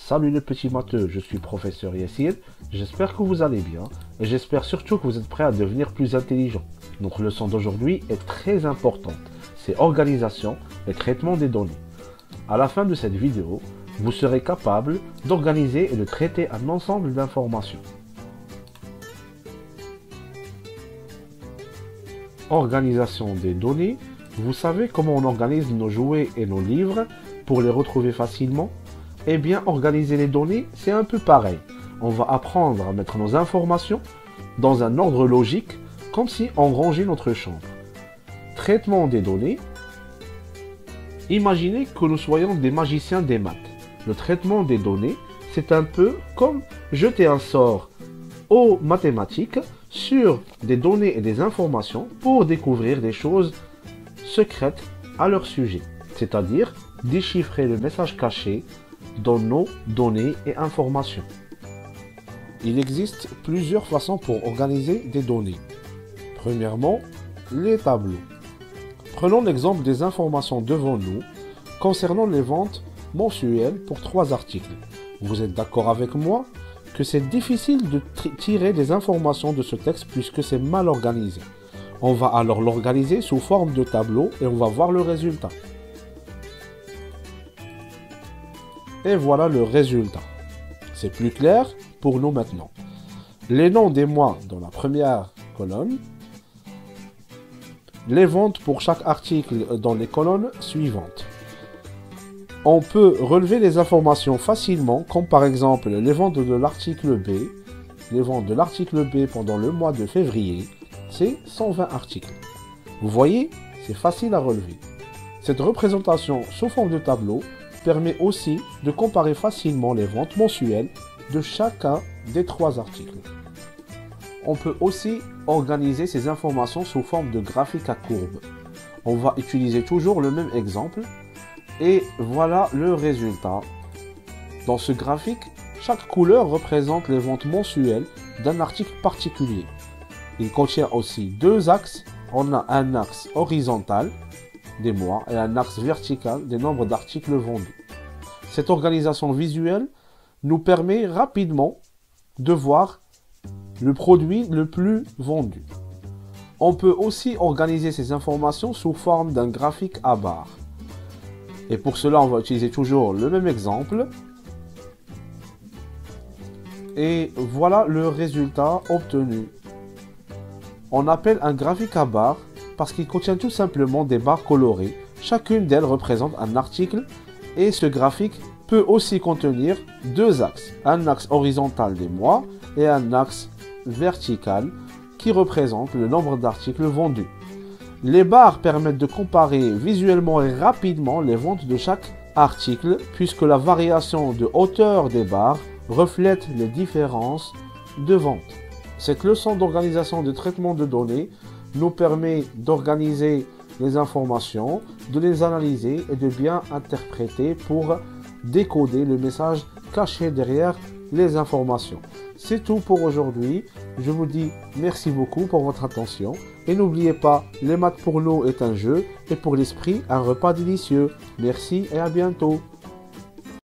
Salut les petits matheux, je suis professeur Yassine, j'espère que vous allez bien et j'espère surtout que vous êtes prêts à devenir plus intelligent. Notre leçon d'aujourd'hui est très importante, c'est organisation et traitement des données. À la fin de cette vidéo, vous serez capable d'organiser et de traiter un ensemble d'informations. Organisation des données, vous savez comment on organise nos jouets et nos livres pour les retrouver facilement? Eh bien, organiser les données, c'est un peu pareil. On va apprendre à mettre nos informations dans un ordre logique, comme si on rangeait notre chambre. Traitement des données. Imaginez que nous soyons des magiciens des maths. Le traitement des données, c'est un peu comme jeter un sort aux mathématiques sur des données et des informations pour découvrir des choses secrètes à leur sujet, c'est-à-dire déchiffrer le message caché dans nos données et informations. Il existe plusieurs façons pour organiser des données. Premièrement, les tableaux. Prenons l'exemple des informations devant nous concernant les ventes mensuelles pour 3 articles. Vous êtes d'accord avec moi que c'est difficile de tirer des informations de ce texte puisque c'est mal organisé. On va alors l'organiser sous forme de tableau et on va voir le résultat. Et voilà le résultat. C'est plus clair pour nous maintenant. Les noms des mois dans la première colonne. Les ventes pour chaque article dans les colonnes suivantes. On peut relever les informations facilement, comme par exemple les ventes de l'article B. Les ventes de l'article B pendant le mois de février, c'est 120 articles. Vous voyez, c'est facile à relever. Cette représentation sous forme de tableau permet aussi de comparer facilement les ventes mensuelles de chacun des 3 articles. On peut aussi organiser ces informations sous forme de graphique à courbe. On va utiliser toujours le même exemple et voilà le résultat. Dans ce graphique, chaque couleur représente les ventes mensuelles d'un article particulier. Il contient aussi 2 axes. On a un axe horizontal des mois et un axe vertical des nombres d'articles vendus. Cette organisation visuelle nous permet rapidement de voir le produit le plus vendu. On peut aussi organiser ces informations sous forme d'un graphique à barres. Et pour cela, on va utiliser toujours le même exemple. Et voilà le résultat obtenu. On appelle un graphique à barres parce qu'il contient tout simplement des barres colorées. Chacune d'elles représente un article et ce graphique peut aussi contenir 2 axes. Un axe horizontal des mois et un axe vertical qui représente le nombre d'articles vendus. Les barres permettent de comparer visuellement et rapidement les ventes de chaque article puisque la variation de hauteur des barres reflète les différences de vente. Cette leçon d'organisation de traitement de données nous permet d'organiser les informations, de les analyser et de bien interpréter pour décoder le message caché derrière les informations. C'est tout pour aujourd'hui. Je vous dis merci beaucoup pour votre attention. Et n'oubliez pas, les maths pour nous est un jeu et pour l'esprit un repas délicieux. Merci et à bientôt.